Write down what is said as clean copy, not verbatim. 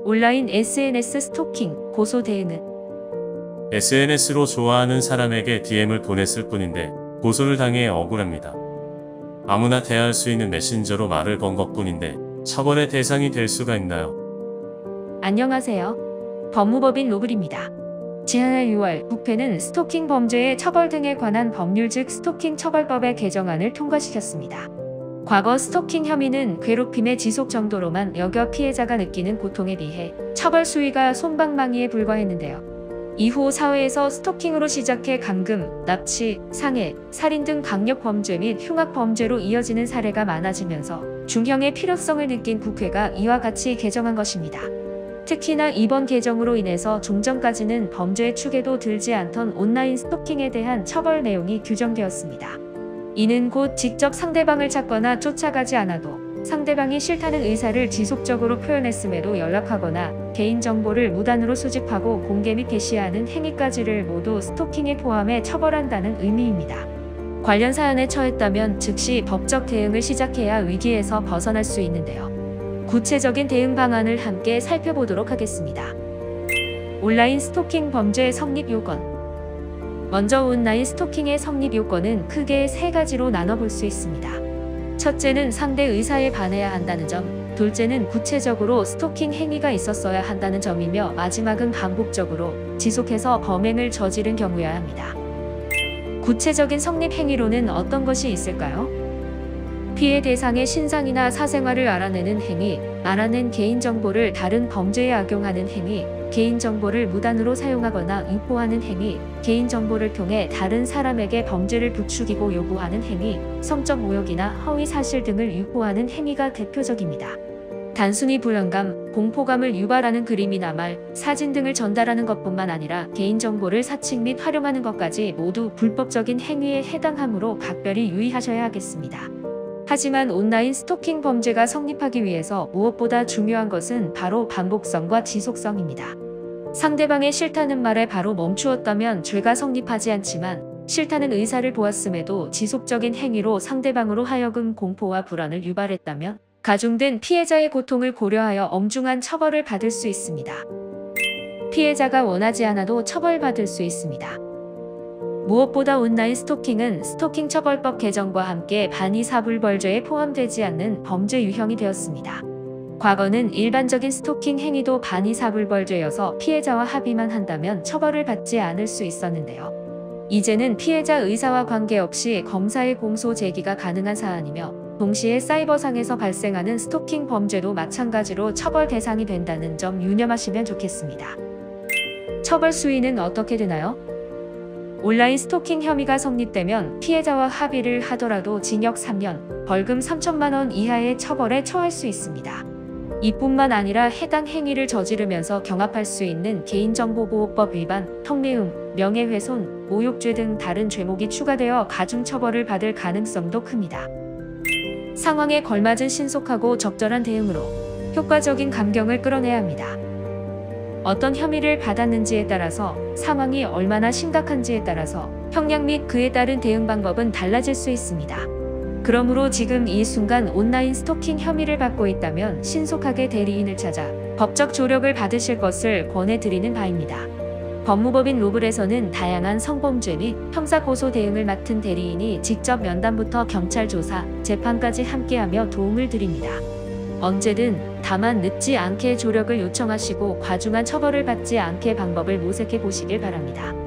온라인 SNS 스토킹 고소 대응은? SNS로 좋아하는 사람에게 DM을 보냈을 뿐인데 고소를 당해 억울합니다. 아무나 대할 수 있는 메신저로 말을 건 것뿐인데 처벌의 대상이 될 수가 있나요? 안녕하세요. 법무법인 로블입니다. 지난해 6월 국회는 스토킹 범죄의 처벌 등에 관한 법률 즉 스토킹 처벌법의 개정안을 통과시켰습니다. 과거 스토킹 혐의는 괴롭힘의 지속 정도로만 여겨 피해자가 느끼는 고통에 비해 처벌 수위가 솜방망이에 불과했는데요. 이후 사회에서 스토킹으로 시작해 감금, 납치, 상해, 살인 등 강력 범죄 및 흉악 범죄로 이어지는 사례가 많아지면서 중형의 필요성을 느낀 국회가 이와 같이 개정한 것입니다. 특히나 이번 개정으로 인해서 좀 전까지는 범죄의 축에도 들지 않던 온라인 스토킹에 대한 처벌 내용이 규정되었습니다. 이는 곧 직접 상대방을 찾거나 쫓아가지 않아도 상대방이 싫다는 의사를 지속적으로 표현했음에도 연락하거나 개인정보를 무단으로 수집하고 공개 및 게시하는 행위까지를 모두 스토킹에 포함해 처벌한다는 의미입니다. 관련 사안에 처했다면 즉시 법적 대응을 시작해야 위기에서 벗어날 수 있는데요. 구체적인 대응 방안을 함께 살펴보도록 하겠습니다. 온라인 스토킹 범죄 성립 요건. 먼저 온라인 스토킹의 성립 요건은 크게 세 가지로 나눠볼 수 있습니다. 첫째는 상대 의사에 반해야 한다는 점, 둘째는 구체적으로 스토킹 행위가 있었어야 한다는 점이며 마지막은 반복적으로 지속해서 범행을 저지른 경우여야 합니다. 구체적인 성립 행위로는 어떤 것이 있을까요? 피해 대상의 신상이나 사생활을 알아내는 행위, 알아낸 개인정보를 다른 범죄에 악용하는 행위, 개인정보를 무단으로 사용하거나 유포하는 행위, 개인정보를 통해 다른 사람에게 범죄를 부추기고 요구하는 행위, 성적 모욕이나 허위 사실 등을 유포하는 행위가 대표적입니다. 단순히 불안감, 공포감을 유발하는 글이나 말, 사진 등을 전달하는 것뿐만 아니라 개인정보를 사칭 및 활용하는 것까지 모두 불법적인 행위에 해당하므로 각별히 유의하셔야 하겠습니다. 하지만 온라인 스토킹 범죄가 성립하기 위해서 무엇보다 중요한 것은 바로 반복성과 지속성입니다. 상대방의 싫다는 말에 바로 멈추었다면 죄가 성립하지 않지만 싫다는 의사를 보았음에도 지속적인 행위로 상대방으로 하여금 공포와 불안을 유발했다면 가중된 피해자의 고통을 고려하여 엄중한 처벌을 받을 수 있습니다. 피해자가 원하지 않아도 처벌받을 수 있습니다. 무엇보다 온라인 스토킹은 스토킹 처벌법 개정과 함께 반의사불벌죄에 포함되지 않는 범죄 유형이 되었습니다. 과거는 일반적인 스토킹 행위도 반의사불벌죄여서 피해자와 합의만 한다면 처벌을 받지 않을 수 있었는데요. 이제는 피해자 의사와 관계없이 검사의 공소 제기가 가능한 사안이며 동시에 사이버상에서 발생하는 스토킹 범죄도 마찬가지로 처벌 대상이 된다는 점 유념하시면 좋겠습니다. 처벌 수위는 어떻게 되나요? 온라인 스토킹 혐의가 성립되면 피해자와 합의를 하더라도 징역 3년, 벌금 3천만 원 이하의 처벌에 처할 수 있습니다. 이뿐만 아니라 해당 행위를 저지르면서 경합할 수 있는 개인정보보호법 위반, 성매움, 명예훼손, 모욕죄 등 다른 죄목이 추가되어 가중처벌을 받을 가능성도 큽니다. 상황에 걸맞은 신속하고 적절한 대응으로 효과적인 감경을 끌어내야 합니다. 어떤 혐의를 받았는지에 따라서 상황이 얼마나 심각한지에 따라서 형량 및 그에 따른 대응 방법은 달라질 수 있습니다. 그러므로 지금 이 순간 온라인 스토킹 혐의를 받고 있다면 신속하게 대리인을 찾아 법적 조력을 받으실 것을 권해드리는 바입니다. 법무법인 로블에서는 다양한 성범죄 및 형사고소 대응을 맡은 대리인이 직접 면담부터 경찰 조사, 재판까지 함께하며 도움을 드립니다. 언제든 다만 늦지 않게 조력을 요청하시고 과중한 처벌을 받지 않게 방법을 모색해 보시길 바랍니다.